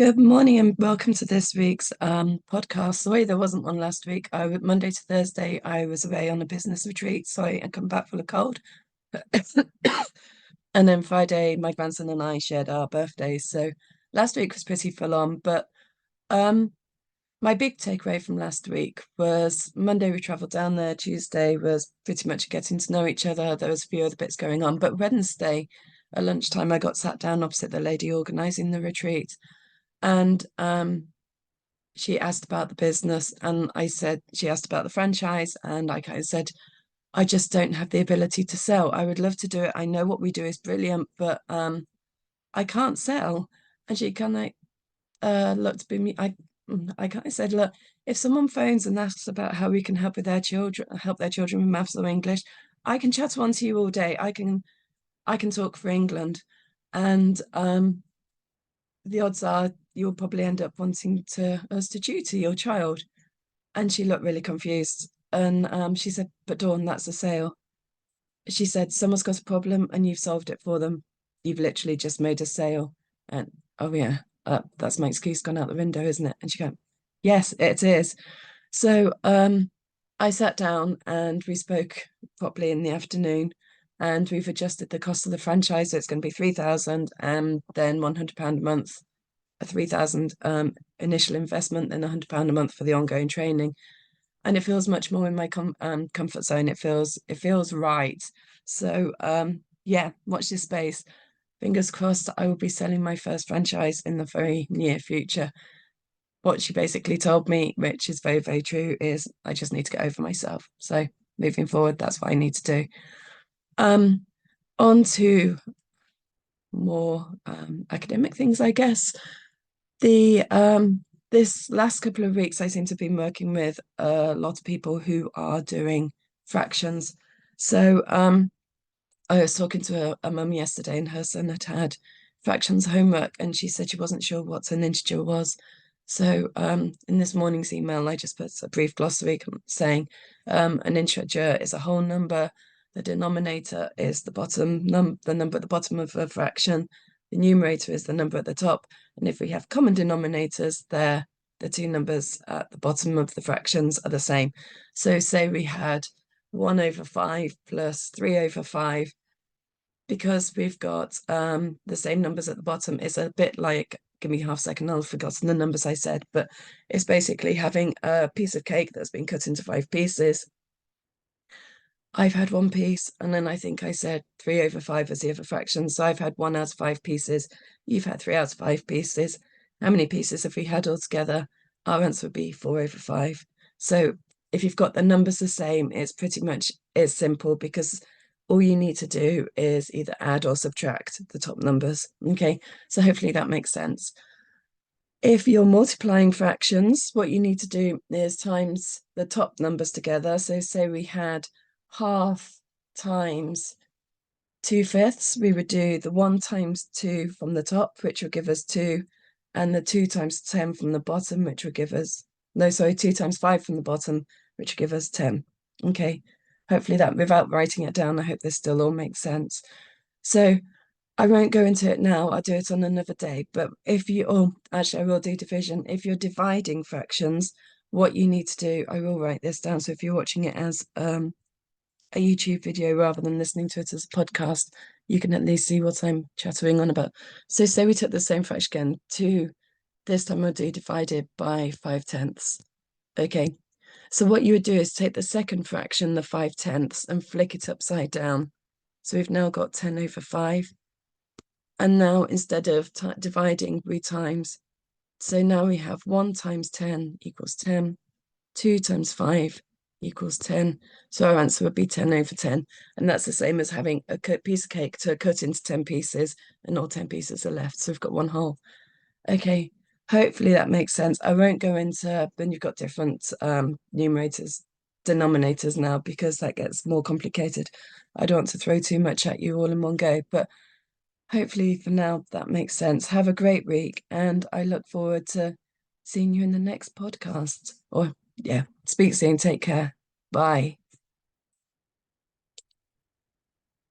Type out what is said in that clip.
Good morning and welcome to this week's podcast. Sorry, there wasn't one last week. Monday to Thursday, I was away on a business retreat. Sorry, I come back full of cold. And then Friday, my grandson and I shared our birthdays. So last week was pretty full on. But um, my big takeaway from last week was Monday we travelled down there. Tuesday was pretty much getting to know each other. There was a few other bits going on. But Wednesday, at lunchtime, I got sat down opposite the lady organising the retreat. And she asked about the business, and I said, she asked about the franchise, and I kind of said, I just don't have the ability to sell. I would love to do it. I know what we do is brilliant, but I can't sell. And she kind of looked at me. I kind of said, look, if someone phones and asks about how we can help with their children, help their children with maths or English, I can chat on to you all day. I can talk for England, and the odds are you'll probably end up wanting us to tutor your child. And she looked really confused. And she said, but Dawn, that's a sale. She said, someone's got a problem and you've solved it for them. You've literally just made a sale. And oh yeah, that's my excuse gone out the window, isn't it? And she go, yes, it is. So I sat down and we spoke properly in the afternoon, and we've adjusted the cost of the franchise. So it's going to be 3,000 and then £100 a month, a 3,000 initial investment, then £100 a month for the ongoing training. And it feels much more in my comfort zone. It feels right. So yeah, watch this space. Fingers crossed I will be selling my first franchise in the very near future. What she basically told me, which is very, very true, is I just need to get over myself. So moving forward, that's what I need to do. On to more academic things, I guess. The this last couple of weeks, I seem to be working with a lot of people who are doing fractions. So I was talking to a mum yesterday, and her son had fractions homework, and she said she wasn't sure what an integer was. So in this morning's email, I just put a brief glossary saying an integer is a whole number. The denominator is the number at the bottom of a fraction. The numerator is the number at the top. And if we have common denominators, the two numbers at the bottom of the fractions are the same. So say we had 1 over 5 plus 3 over 5, because we've got the same numbers at the bottom. It's a bit like, give me half a second, I've forgotten the numbers I said, but it's basically having a piece of cake that's been cut into 5 pieces. I've had one piece, and then I think I said 3 over 5 as the other fraction. So I've had 1 out of 5 pieces. You've had 3 out of 5 pieces. How many pieces have we had altogether? Our answer would be 4 over 5. So if you've got the numbers the same, it's pretty much as simple, because all you need to do is either add or subtract the top numbers. Okay, so hopefully that makes sense. If you're multiplying fractions, what you need to do is times the top numbers together. So say we had half times 2/5, we would do the 1 times 2 from the top, which will give us 2, and the 2 times 10 from the bottom, which will give us, no, sorry, 2 times 5 from the bottom, which will give us 10. Okay, hopefully that, without writing it down, I hope this still all makes sense. So I won't go into it now, I'll do it on another day. But if you, oh, actually I will do division. If you're dividing fractions, what you need to do, I will write this down. So if you're watching it as a YouTube video rather than listening to it as a podcast, you can at least see what I'm chattering on about. So say we took the same fraction again, 2, this time we'll do divided by 5/10. Okay, so what you would do is take the second fraction, the 5/10, and flick it upside down. So we've now got 10 over 5. And now instead of dividing, we times. So now we have 1 times 10 equals 10, 2 times 5 equals 10. So our answer would be 10 over 10. And that's the same as having a piece of cake to cut into 10 pieces, and all 10 pieces are left. So we've got 1 whole. Okay, hopefully that makes sense. I won't go into, then you've got different numerators, denominators now, because that gets more complicated. I don't want to throw too much at you all in one go, but hopefully for now that makes sense. Have a great week, and I look forward to seeing you in the next podcast. Or yeah, speak soon. Take care. Bye.